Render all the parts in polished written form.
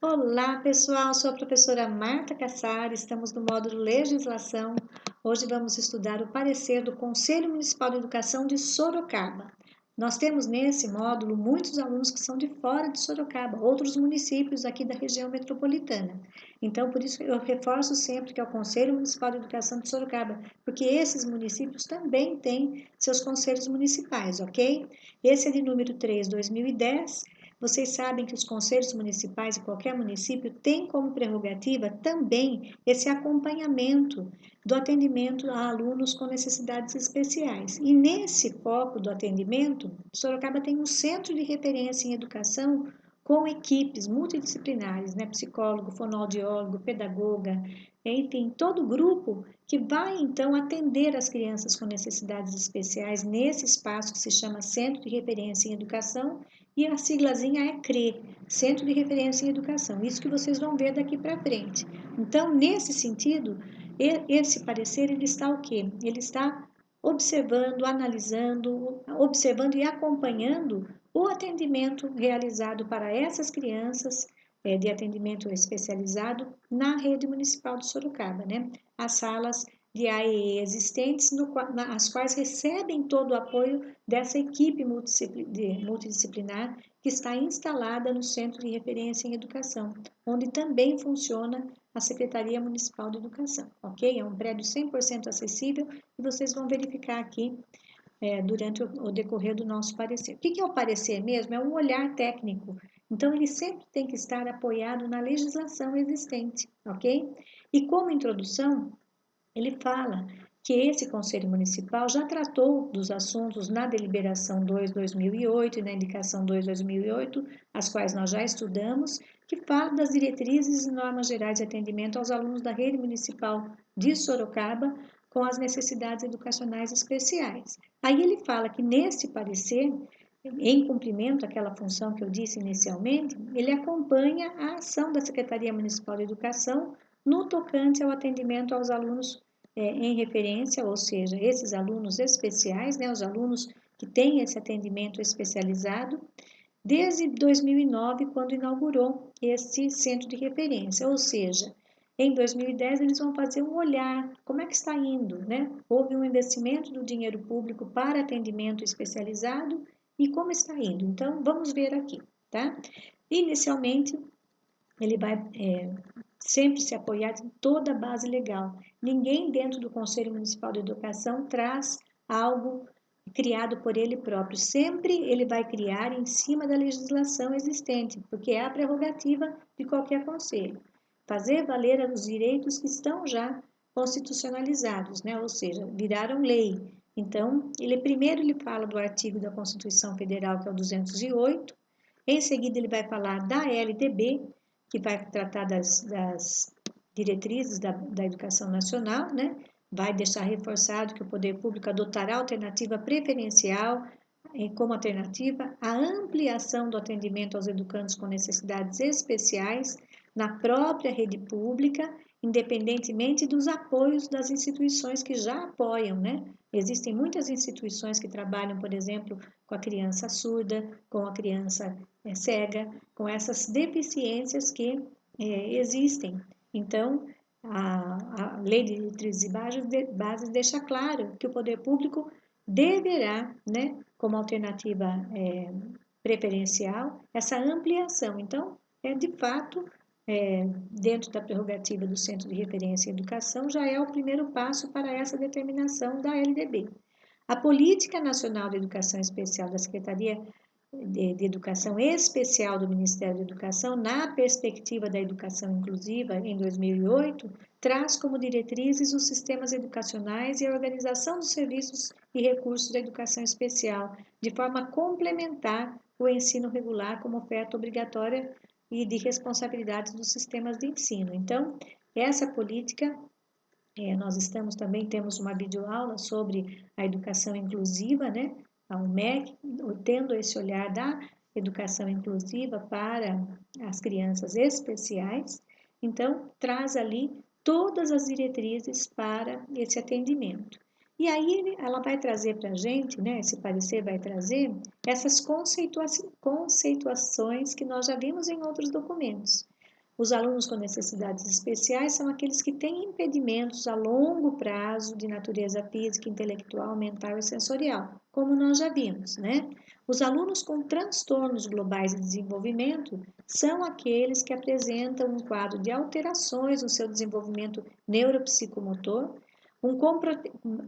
Olá, pessoal. Sou a professora Marta Cassar. Estamos no módulo Legislação. Hoje vamos estudar o parecer do Conselho Municipal de Educação de Sorocaba. Nós temos nesse módulo muitos alunos que são de fora de Sorocaba, outros municípios aqui da região metropolitana. Então, por isso eu reforço sempre que é o Conselho Municipal de Educação de Sorocaba, porque esses municípios também têm seus conselhos municipais, ok? Esse é de número 3, 2010. Vocês sabem que os conselhos municipais de qualquer município têm como prerrogativa também esse acompanhamento do atendimento a alunos com necessidades especiais. E nesse foco do atendimento, Sorocaba tem um centro de referência em educação com equipes multidisciplinares, né? Psicólogo, fonoaudiólogo, pedagoga, enfim, todo o grupo que vai então atender as crianças com necessidades especiais nesse espaço que se chama Centro de Referência em Educação, e a siglazinha é CRE, Centro de Referência em Educação. Isso que vocês vão ver daqui para frente. Então, nesse sentido, esse parecer ele está o quê? Ele está observando, analisando, observando e acompanhando o atendimento realizado para essas crianças de atendimento especializado na rede municipal de Sorocaba, né? As salas de AEE existentes, as quais recebem todo o apoio dessa equipe multidisciplinar que está instalada no Centro de Referência em Educação, onde também funciona a Secretaria Municipal de Educação, ok? É um prédio 100% acessível e vocês vão verificar aqui durante o decorrer do nosso parecer. O que é o parecer mesmo? É um olhar técnico. Então, ele sempre tem que estar apoiado na legislação existente, ok? E como introdução, ele fala que esse Conselho Municipal já tratou dos assuntos na deliberação 2/2008 e na indicação 2/2008, as quais nós já estudamos, que fala das diretrizes e normas gerais de atendimento aos alunos da rede municipal de Sorocaba com as necessidades educacionais especiais. Aí ele fala que nesse parecer, em cumprimento àquela função que eu disse inicialmente, ele acompanha a ação da Secretaria Municipal de Educação no tocante ao atendimento aos alunos em referência, ou seja, esses alunos especiais, né, os alunos que têm esse atendimento especializado, desde 2009, quando inaugurou esse centro de referência, ou seja, em 2010 eles vão fazer um olhar, como é que está indo, né? Houve um investimento do dinheiro público para atendimento especializado e como está indo. Então, vamos ver aqui, tá? Inicialmente, ele vai sempre se apoiar em toda a base legal. Ninguém dentro do Conselho Municipal de Educação traz algo criado por ele próprio. Sempre ele vai criar em cima da legislação existente, porque é a prerrogativa de qualquer conselho. Fazer valer os direitos que estão já constitucionalizados, né? Ou seja, viraram lei. Então, ele fala do artigo da Constituição Federal, que é o 208, em seguida ele vai falar da LDB, que vai tratar das diretrizes da educação nacional, né? Vai deixar reforçado que o poder público adotará alternativa preferencial como alternativa à ampliação do atendimento aos educandos com necessidades especiais na própria rede pública, independentemente dos apoios das instituições que já apoiam, né? Existem muitas instituições que trabalham, por exemplo, com a criança surda, com a criança cega, com essas deficiências que existem. Então, a Lei de Diretrizes e Bases deixa claro que o poder público deverá, né, como alternativa preferencial, essa ampliação. Então, de fato, dentro da prerrogativa do Centro de Referência em Educação, já é o primeiro passo para essa determinação da LDB. A Política Nacional de Educação Especial da Secretaria de Educação Especial do Ministério da Educação, na perspectiva da educação inclusiva, em 2008, traz como diretrizes os sistemas educacionais e a organização dos serviços e recursos da educação especial, de forma a complementar o ensino regular como oferta obrigatória e de responsabilidades dos sistemas de ensino. Então, essa política nós temos uma videoaula sobre a educação inclusiva, né? A UMEC, tendo esse olhar da educação inclusiva para as crianças especiais. Então, traz ali todas as diretrizes para esse atendimento. E aí ela vai trazer para a gente, né? Esse parecer vai trazer essas conceituações que nós já vimos em outros documentos. Os alunos com necessidades especiais são aqueles que têm impedimentos a longo prazo de natureza física, intelectual, mental e sensorial, como nós já vimos, né? Os alunos com transtornos globais de desenvolvimento são aqueles que apresentam um quadro de alterações no seu desenvolvimento neuropsicomotor, um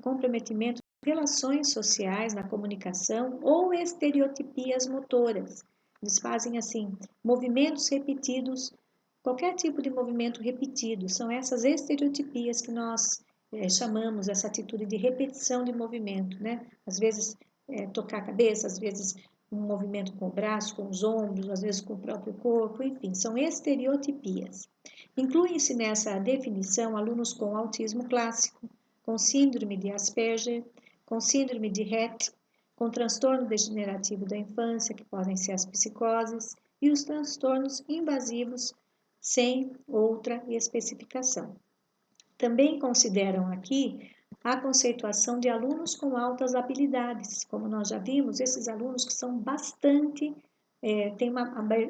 comprometimento de relações sociais na comunicação ou estereotipias motoras. Eles fazem assim, movimentos repetidos. Qualquer tipo de movimento repetido, são essas estereotipias que nós chamamos essa atitude de repetição de movimento, né? Às vezes tocar a cabeça, às vezes um movimento com o braço, com os ombros, às vezes com o próprio corpo, enfim, são estereotipias. Incluem-se nessa definição alunos com autismo clássico, com síndrome de Asperger, com síndrome de Rett, com transtorno degenerativo da infância, que podem ser as psicoses, e os transtornos invasivos sem outra especificação. Também consideram aqui a conceituação de alunos com altas habilidades. Como nós já vimos, esses alunos que são bastante, têm uma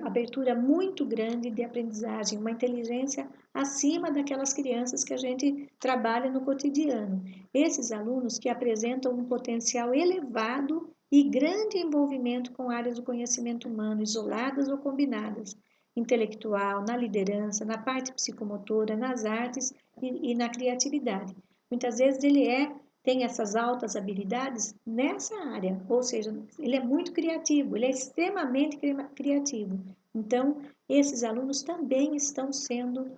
abertura muito grande de aprendizagem, uma inteligência acima daquelas crianças que a gente trabalha no cotidiano. Esses alunos que apresentam um potencial elevado e grande envolvimento com áreas do conhecimento humano, isoladas ou combinadas, intelectual, na liderança, na parte psicomotora, nas artes e na criatividade. Muitas vezes ele tem essas altas habilidades nessa área, ou seja, ele é muito criativo, ele é extremamente criativo. Então, esses alunos também estão sendo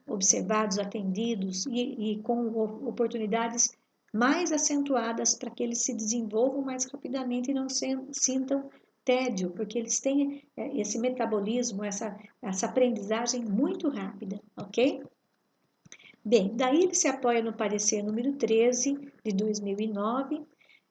observados, atendidos e com oportunidades mais acentuadas para que eles se desenvolvam mais rapidamente e não sintam tédio, porque eles têm esse metabolismo, essa aprendizagem muito rápida, ok? Bem, daí ele se apoia no parecer número 13 de 2009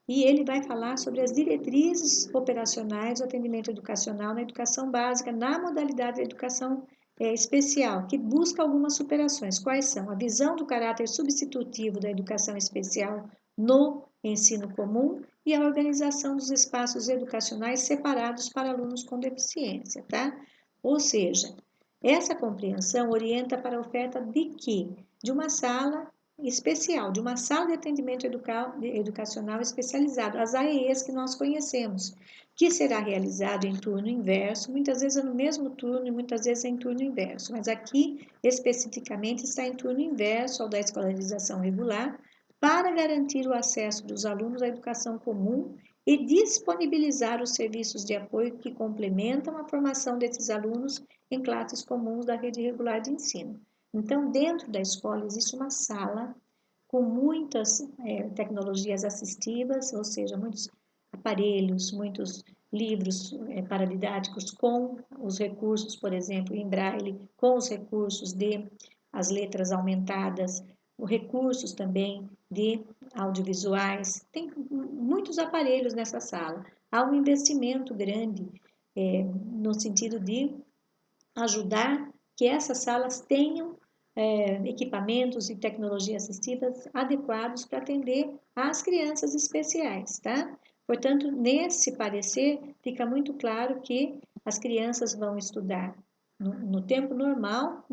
e ele vai falar sobre as diretrizes operacionais do atendimento educacional na educação básica, na modalidade de educação especial, que busca algumas superações. Quais são? A visão do caráter substitutivo da educação especial no ensino comum e a organização dos espaços educacionais separados para alunos com deficiência, tá? Ou seja, essa compreensão orienta para a oferta de quê? De uma sala especial, de uma sala de atendimento educacional especializado, as AEEs que nós conhecemos, que será realizado em turno inverso, muitas vezes é no mesmo turno e muitas vezes é em turno inverso, mas aqui especificamente está em turno inverso ao da escolarização regular, para garantir o acesso dos alunos à educação comum e disponibilizar os serviços de apoio que complementam a formação desses alunos em classes comuns da rede regular de ensino. Então, dentro da escola existe uma sala com muitas tecnologias assistivas, ou seja, muitos aparelhos, muitos livros paradidáticos com os recursos, por exemplo, em braille, com os recursos de as letras aumentadas, os recursos também de audiovisuais. Tem muitos aparelhos nessa sala. Há um investimento grande no sentido de ajudar que essas salas tenham equipamentos e tecnologias assistivas adequados para atender às crianças especiais, tá? Portanto, nesse parecer, fica muito claro que as crianças vão estudar no tempo normal,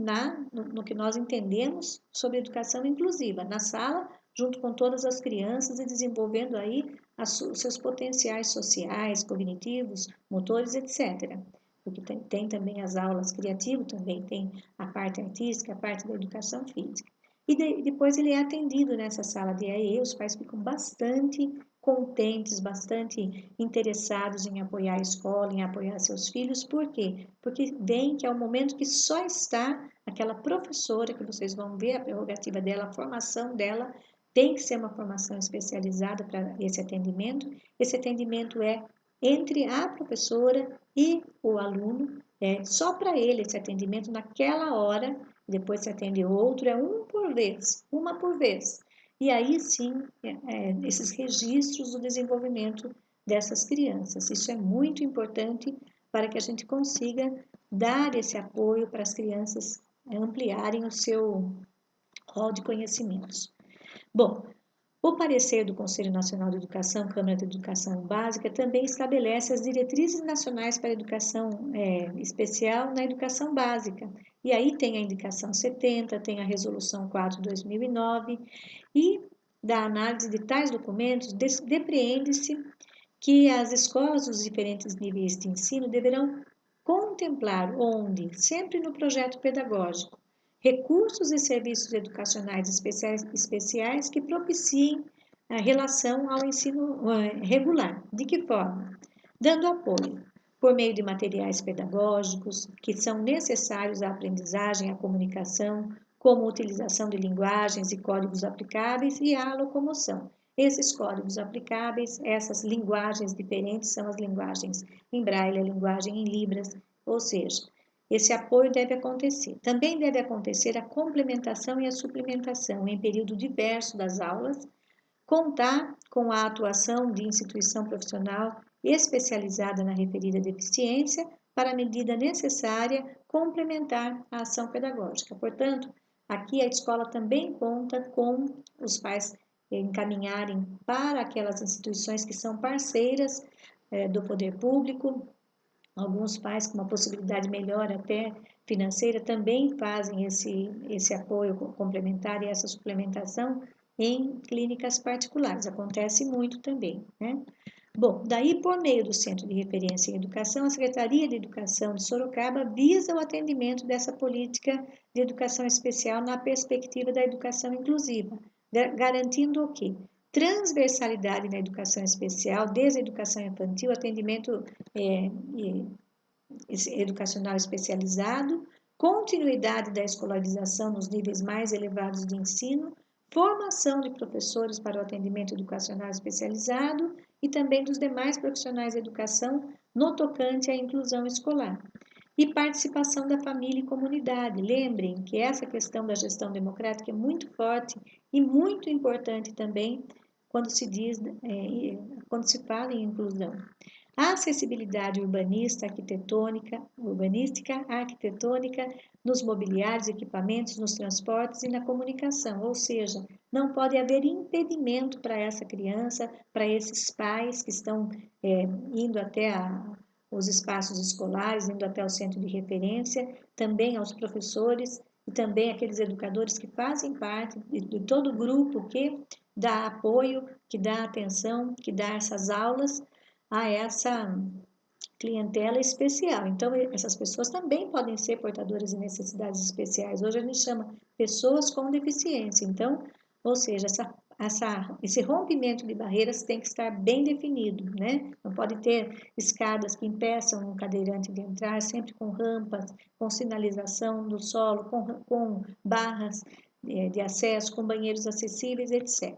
no que nós entendemos sobre educação inclusiva, na sala, junto com todas as crianças e desenvolvendo aí os seus potenciais sociais, cognitivos, motores, etc. Porque tem também as aulas criativas, também tem a parte artística, a parte da educação física. E depois ele é atendido nessa sala de AE, os pais ficam bastante contentes, bastante interessados em apoiar a escola, em apoiar seus filhos. Por quê? Porque veem que é o momento que só está aquela professora, que vocês vão ver a prerrogativa dela, a formação dela, tem que ser uma formação especializada para esse atendimento. Esse atendimento é entre a professora e o aluno, só para ele esse atendimento naquela hora, depois se atende outro, um por vez, uma por vez. E aí sim, esses registros do desenvolvimento dessas crianças. Isso é muito importante para que a gente consiga dar esse apoio para as crianças ampliarem o seu rol de conhecimentos. Bom, O parecer do Conselho Nacional de Educação, Câmara de Educação Básica, também estabelece as diretrizes nacionais para a educação especial na educação básica. E aí tem a indicação 70, tem a resolução 4/2009, e da análise de tais documentos depreende-se que as escolas dos diferentes níveis de ensino deverão contemplar onde, sempre no projeto pedagógico, recursos e serviços educacionais especiais que propiciem a relação ao ensino regular. De que forma? Dando apoio por meio de materiais pedagógicos que são necessários à aprendizagem, à comunicação, como utilização de linguagens e códigos aplicáveis e à locomoção. Esses códigos aplicáveis, essas linguagens diferentes são as linguagens em braille, a linguagem em libras, ou seja, esse apoio deve acontecer. Também deve acontecer a complementação e a suplementação em período diverso das aulas, contar com a atuação de instituição profissional especializada na referida deficiência para a medida necessária complementar a ação pedagógica. Portanto, aqui a escola também conta com os pais encaminharem para aquelas instituições que são parceiras do poder público. Alguns pais com uma possibilidade melhor até financeira também fazem esse apoio complementar e essa suplementação em clínicas particulares. Acontece muito também, né? Bom, daí por meio do Centro de Referência em Educação, a Secretaria de Educação de Sorocaba visa o atendimento dessa política de educação especial na perspectiva da educação inclusiva, garantindo o quê? Transversalidade na educação especial, desde a educação infantil, atendimento educacional especializado, continuidade da escolarização nos níveis mais elevados de ensino, formação de professores para o atendimento educacional especializado e também dos demais profissionais da educação no tocante à inclusão escolar. E participação da família e comunidade. Lembrem que essa questão da gestão democrática é muito forte e muito importante também quando se diz, quando se fala em inclusão. A acessibilidade urbanística, arquitetônica, nos mobiliários, equipamentos, nos transportes e na comunicação, ou seja, não pode haver impedimento para essa criança, para esses pais que estão indo até os espaços escolares, indo até o centro de referência, também aos professores e também aqueles educadores que fazem parte de todo o grupo que dá apoio, que dá atenção, que dá essas aulas a essa clientela especial. Então, essas pessoas também podem ser portadoras de necessidades especiais. Hoje a gente chama pessoas com deficiência. Então, ou seja, esse rompimento de barreiras tem que estar bem definido, né? Não pode ter escadas que impeçam um cadeirante de entrar, sempre com rampas, com sinalização do solo, com barras de acesso, com banheiros acessíveis, etc.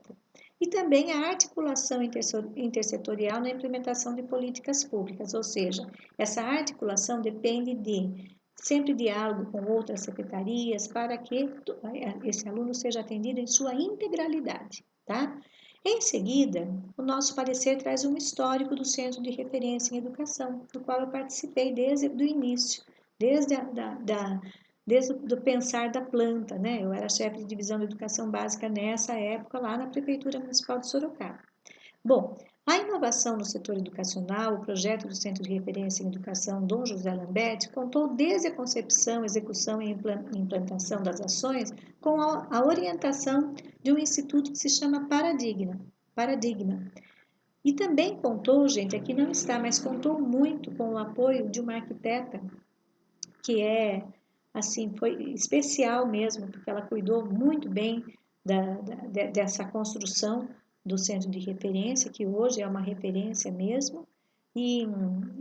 E também a articulação intersetorial na implementação de políticas públicas, ou seja, essa articulação depende de sempre diálogo com outras secretarias para que esse aluno seja atendido em sua integralidade, tá? Em seguida, o nosso parecer traz um histórico do Centro de Referência em Educação, do qual eu participei desde o início, desde o pensar da planta, né? Eu era chefe de divisão de educação básica nessa época lá na Prefeitura Municipal de Sorocaba. Bom, a inovação no setor educacional, o projeto do Centro de Referência em Educação Dom José Lamberti contou desde a concepção, execução e implantação das ações com a orientação de um instituto que se chama Paradigma. E também contou, gente, aqui não está, mas contou muito com o apoio de uma arquiteta que foi especial mesmo, porque ela cuidou muito bem dessa construção do centro de referência, que hoje é uma referência mesmo, e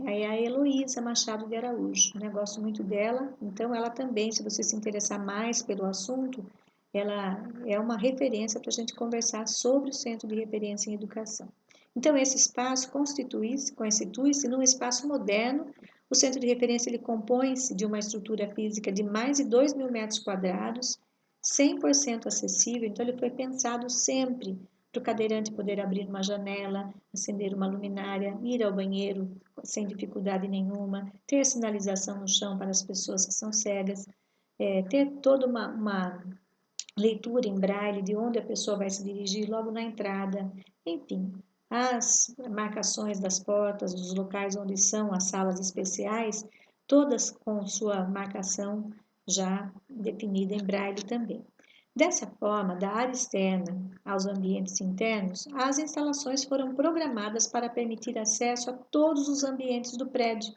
é a Heloísa Machado de Araújo, né? Gosto muito dela, então ela também, se você se interessar mais pelo assunto, ela é uma referência para a gente conversar sobre o Centro de Referência em Educação. Então, esse espaço constitui-se num espaço moderno. O Centro de Referência ele compõe-se de uma estrutura física de mais de 2.000 metros quadrados, 100% acessível, então ele foi pensado sempre para o cadeirante poder abrir uma janela, acender uma luminária, ir ao banheiro sem dificuldade nenhuma, ter sinalização no chão para as pessoas que são cegas, ter toda uma leitura em braille de onde a pessoa vai se dirigir logo na entrada, enfim, as marcações das portas, dos locais onde são as salas especiais, todas com sua marcação já definida em braille também. Dessa forma, da área externa aos ambientes internos, as instalações foram programadas para permitir acesso a todos os ambientes do prédio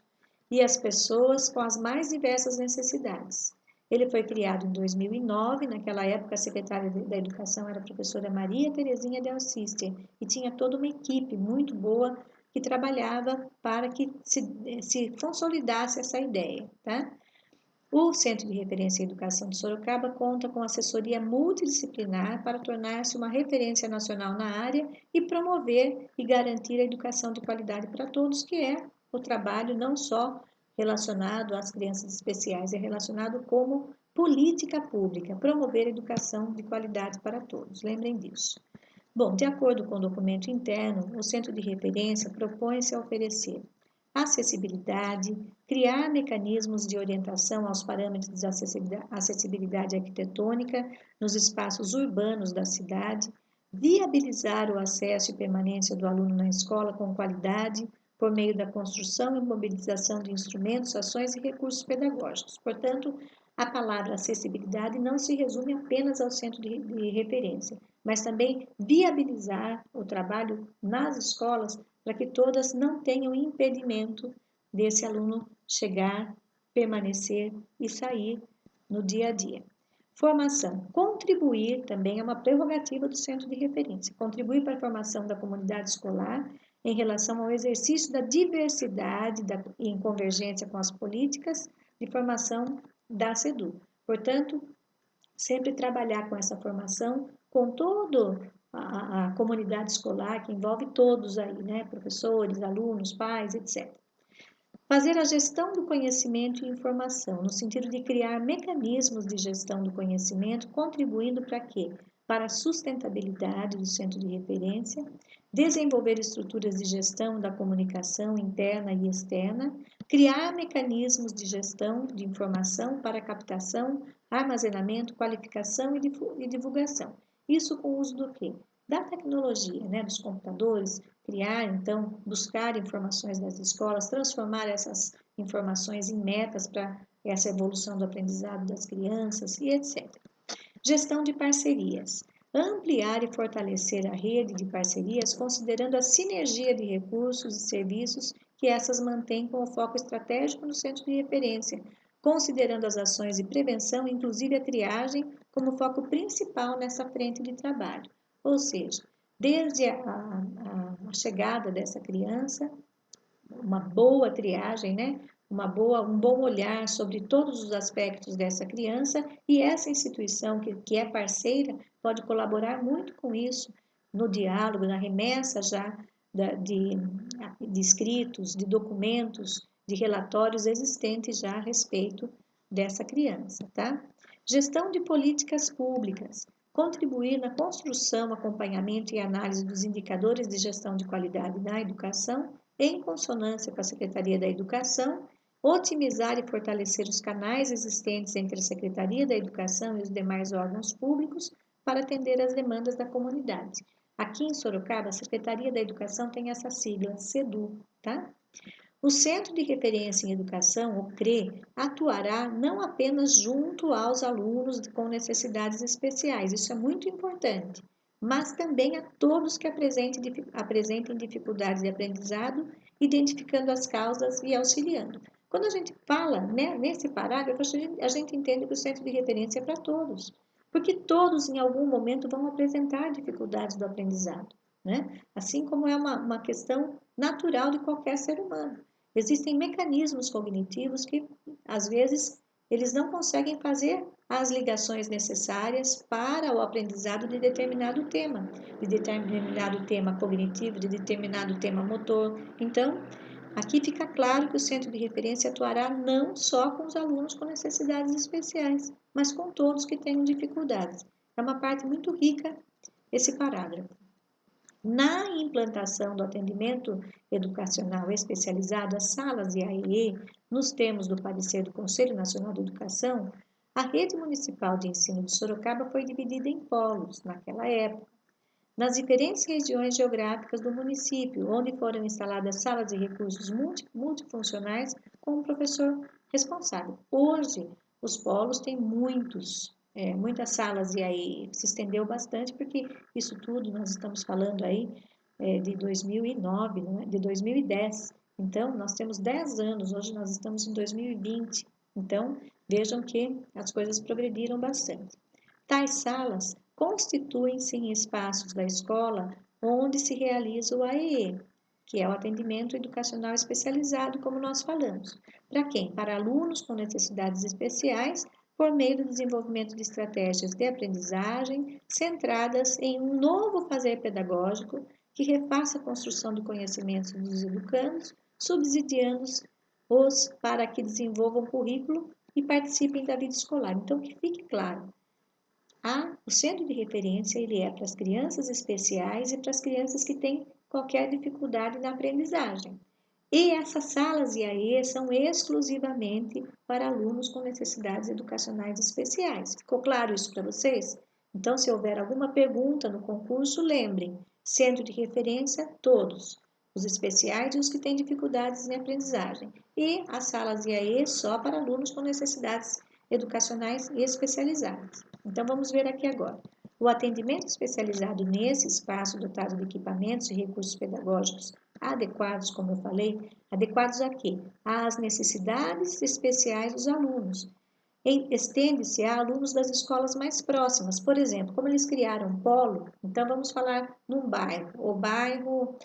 e às pessoas com as mais diversas necessidades. Ele foi criado em 2009, naquela época a secretária da Educação era a professora Maria Terezinha Del Cister e tinha toda uma equipe muito boa que trabalhava para que se consolidasse essa ideia, tá? O Centro de Referência em Educação de Sorocaba conta com assessoria multidisciplinar para tornar-se uma referência nacional na área e promover e garantir a educação de qualidade para todos, que é o trabalho não só relacionado às crianças especiais, é relacionado como política pública, promover a educação de qualidade para todos. Lembrem disso. Bom, de acordo com o documento interno, o Centro de Referência propõe-se a oferecer acessibilidade, criar mecanismos de orientação aos parâmetros de acessibilidade arquitetônica nos espaços urbanos da cidade, viabilizar o acesso e permanência do aluno na escola com qualidade, por meio da construção e mobilização de instrumentos, ações e recursos pedagógicos. Portanto, a palavra acessibilidade não se resume apenas ao centro de referência, mas também viabilizar o trabalho nas escolas para que todas não tenham impedimento desse aluno chegar, permanecer e sair no dia a dia. Formação. Contribuir também é uma prerrogativa do centro de referência. Contribuir para a formação da comunidade escolar em relação ao exercício da diversidade em convergência com as políticas de formação da SEDU. Portanto, sempre trabalhar com essa formação, com toda a comunidade escolar, que envolve todos aí, né? Professores, alunos, pais, etc. Fazer a gestão do conhecimento e informação, no sentido de criar mecanismos de gestão do conhecimento, contribuindo para quê? Para a sustentabilidade do centro de referência, desenvolver estruturas de gestão da comunicação interna e externa, criar mecanismos de gestão de informação para captação, armazenamento, qualificação e divulgação. Isso com o uso do quê? Da tecnologia, né? Dos computadores, criar, então, buscar informações das escolas, transformar essas informações em metas para essa evolução do aprendizado das crianças e etc. Gestão de parcerias. Ampliar e fortalecer a rede de parcerias, considerando a sinergia de recursos e serviços que essas mantêm com o foco estratégico no centro de referência, considerando as ações de prevenção, inclusive a triagem, como foco principal nessa frente de trabalho. Ou seja, desde a chegada dessa criança, uma boa triagem, né? Um bom olhar sobre todos os aspectos dessa criança e essa instituição que é parceira pode colaborar muito com isso no diálogo, na remessa já de escritos, de documentos, de relatórios existentes já a respeito dessa criança, tá? Gestão de políticas públicas. Contribuir na construção, acompanhamento e análise dos indicadores de gestão de qualidade na educação em consonância com a Secretaria da Educação, otimizar e fortalecer os canais existentes entre a Secretaria da Educação e os demais órgãos públicos para atender às demandas da comunidade. Aqui em Sorocaba, a Secretaria da Educação tem essa sigla, SEDU, tá? O Centro de Referência em Educação, o CRE, atuará não apenas junto aos alunos com necessidades especiais, isso é muito importante, mas também a todos que apresentem dificuldades de aprendizado, identificando as causas e auxiliando. Quando a gente fala, né, nesse parágrafo, a gente entende que o Centro de Referência é para todos, porque todos em algum momento vão apresentar dificuldades do aprendizado, né? Assim como é uma questão natural de qualquer ser humano. Existem mecanismos cognitivos que, às vezes, eles não conseguem fazer as ligações necessárias para o aprendizado de determinado tema cognitivo, de determinado tema motor. Então, aqui fica claro que o centro de referência atuará não só com os alunos com necessidades especiais, mas com todos que tenham dificuldades. É uma parte muito rica esse parágrafo. Na implantação do atendimento educacional especializado, as salas de AEE, nos termos do parecer do Conselho Nacional de Educação, A rede municipal de ensino de Sorocaba foi dividida em polos naquela época, nas diferentes regiões geográficas do município, onde foram instaladas salas de recursos multifuncionais com um professor responsável. Hoje, os polos têm muitas salas e aí se estendeu bastante, porque isso tudo nós estamos falando aí de 2009, não é? De 2010. Então, nós temos 10 anos, hoje nós estamos em 2020. Então, vejam que as coisas progrediram bastante. Tais salas constituem-se em espaços da escola onde se realiza o AEE, que é o atendimento educacional especializado, como nós falamos. Para quem? Para alunos com necessidades especiais, por meio do desenvolvimento de estratégias de aprendizagem centradas em um novo fazer pedagógico que refaça a construção de conhecimentos dos educandos, subsidiando-os para que desenvolvam currículo e participem da vida escolar. Então, que fique claro, o centro de referência ele é para as crianças especiais e para as crianças que têm qualquer dificuldade na aprendizagem. E essas salas IAE são exclusivamente para alunos com necessidades educacionais especiais. Ficou claro isso para vocês? Então, se houver alguma pergunta no concurso, lembrem, centro de referência, todos, os especiais e os que têm dificuldades em aprendizagem. E as salas IAE só para alunos com necessidades educacionais especializadas. Então, vamos ver aqui agora. O atendimento especializado nesse espaço dotado de equipamentos e recursos pedagógicos adequados, como eu falei, adequados a quê? Às necessidades especiais dos alunos. Estende-se a alunos das escolas mais próximas. Por exemplo, como eles criaram um polo, então vamos falar num bairro,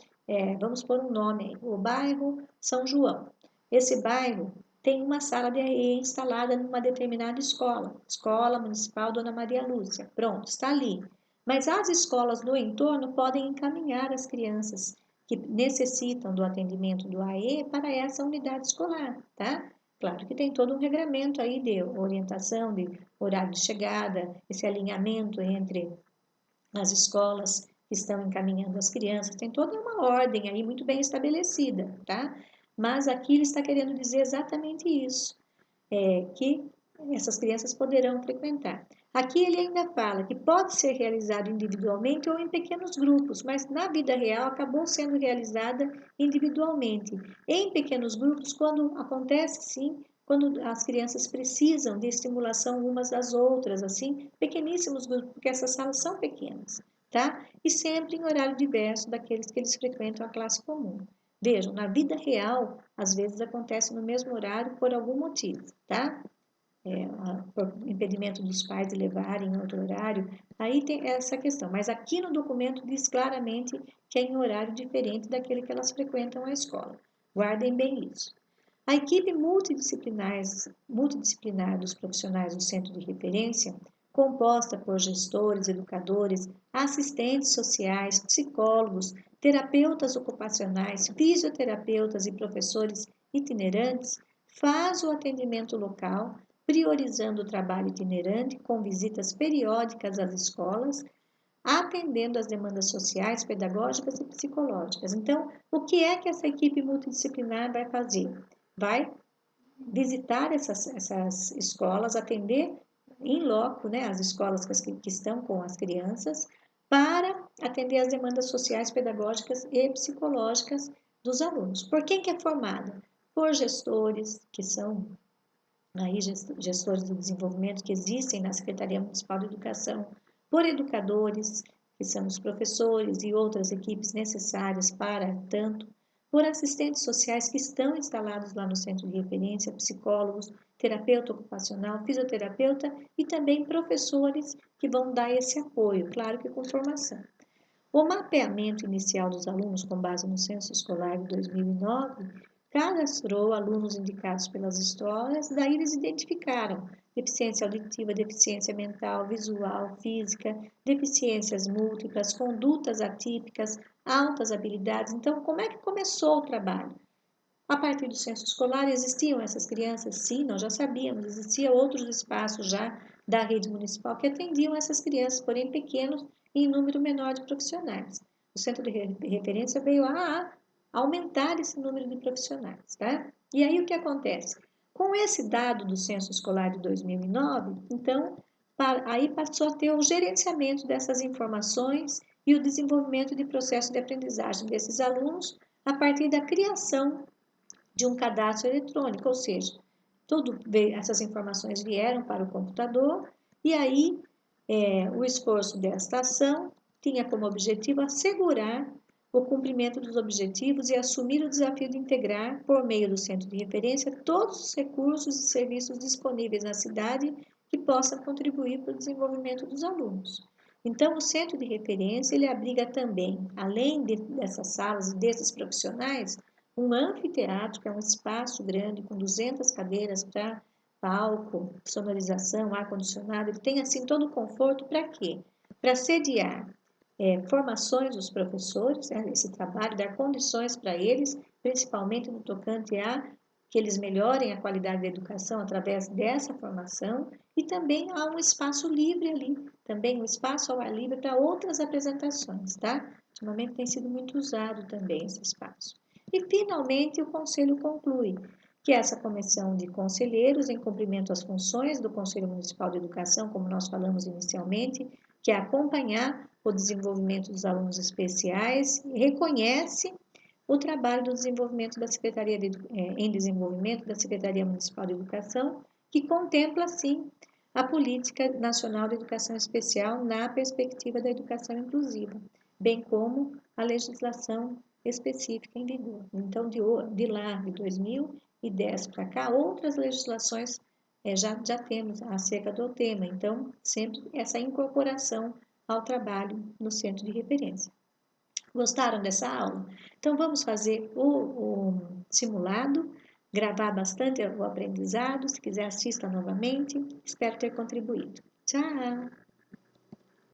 vamos pôr um nome aí, o bairro São João. Esse bairro tem uma sala de AE instalada numa determinada escola, Escola Municipal Dona Maria Lúcia. Pronto, está ali. Mas as escolas do entorno podem encaminhar as crianças que necessitam do atendimento do AE para essa unidade escolar, tá? Claro que tem todo um regramento aí de orientação, de horário de chegada, esse alinhamento entre as escolas que estão encaminhando as crianças, tem toda uma ordem aí muito bem estabelecida, tá? Mas aqui ele está querendo dizer exatamente isso, que essas crianças poderão frequentar. Aqui ele ainda fala que pode ser realizado individualmente ou em pequenos grupos, mas na vida real acabou sendo realizada individualmente. Em pequenos grupos, quando acontece sim, quando as crianças precisam de estimulação umas das outras, assim, pequeníssimos grupos, porque essas salas são pequenas, tá? E sempre em horário diverso daqueles que eles frequentam a classe comum. Vejam, na vida real, às vezes acontece no mesmo horário por algum motivo, tá? Por impedimento dos pais de levarem em outro horário, aí tem essa questão. Mas aqui no documento diz claramente que é em horário diferente daquele que elas frequentam a escola. Guardem bem isso. A equipe multidisciplinar dos profissionais do centro de referência, composta por gestores, educadores, assistentes sociais, psicólogos, terapeutas ocupacionais, fisioterapeutas e professores itinerantes, faz o atendimento local, priorizando o trabalho itinerante com visitas periódicas às escolas, atendendo às demandas sociais, pedagógicas e psicológicas. Então, o que é que essa equipe multidisciplinar vai fazer? Vai visitar essas escolas, atender em loco, né, as escolas que estão com as crianças, para atender às demandas sociais, pedagógicas e psicológicas dos alunos. Por quem que é formada? Por gestores, que são aí gestores do desenvolvimento que existem na Secretaria Municipal de Educação, por educadores, que são os professores e outras equipes necessárias para tanto, por assistentes sociais que estão instalados lá no centro de referência, psicólogos, terapeuta ocupacional, fisioterapeuta e também professores que vão dar esse apoio, claro que com formação. O mapeamento inicial dos alunos com base no censo escolar de 2009 cadastrou alunos indicados pelas escolas, daí eles identificaram deficiência auditiva, deficiência mental, visual, física, deficiências múltiplas, condutas atípicas, altas habilidades. Então, como é que começou o trabalho? A partir do censo escolar, existiam essas crianças? Sim, nós já sabíamos, existiam outros espaços já da rede municipal que atendiam essas crianças, porém pequenos e em número menor de profissionais. O centro de referência veio a aumentar esse número de profissionais, tá? E aí o que acontece? Com esse dado do censo escolar de 2009, então, aí passou a ter o gerenciamento dessas informações e o desenvolvimento de processo de aprendizagem desses alunos a partir da criação de um cadastro eletrônico, ou seja, essas informações vieram para o computador e aí o esforço desta ação tinha como objetivo assegurar o cumprimento dos objetivos e assumir o desafio de integrar, por meio do centro de referência, todos os recursos e serviços disponíveis na cidade que possam contribuir para o desenvolvimento dos alunos. Então, o centro de referência, ele abriga também, além dessas salas e desses profissionais, um anfiteatro, que é um espaço grande com 200 cadeiras para palco, sonorização, ar-condicionado. Ele tem assim todo o conforto para quê? Para sediar formações dos professores, esse trabalho, dar condições para eles, principalmente no tocante a que eles melhorem a qualidade da educação através dessa formação, e também há um espaço livre ali, também um espaço ao ar livre para outras apresentações, tá? Ultimamente tem sido muito usado também esse espaço. E, finalmente, o Conselho conclui que essa comissão de conselheiros, em cumprimento às funções do Conselho Municipal de Educação, como nós falamos inicialmente, que é acompanhar o desenvolvimento dos alunos especiais, reconhece o trabalho do desenvolvimento da Secretaria em desenvolvimento da Secretaria Municipal de Educação, que contempla, sim, a Política Nacional de Educação Especial na perspectiva da educação inclusiva, bem como a legislação específica em vigor. Então, de lá, de 2010 para cá, outras legislações já temos acerca do tema. Então, sempre essa incorporação ao trabalho no centro de referência. Gostaram dessa aula? Então, vamos fazer o simulado, gravar bastante o aprendizado. Se quiser, assista novamente. Espero ter contribuído. Tchau!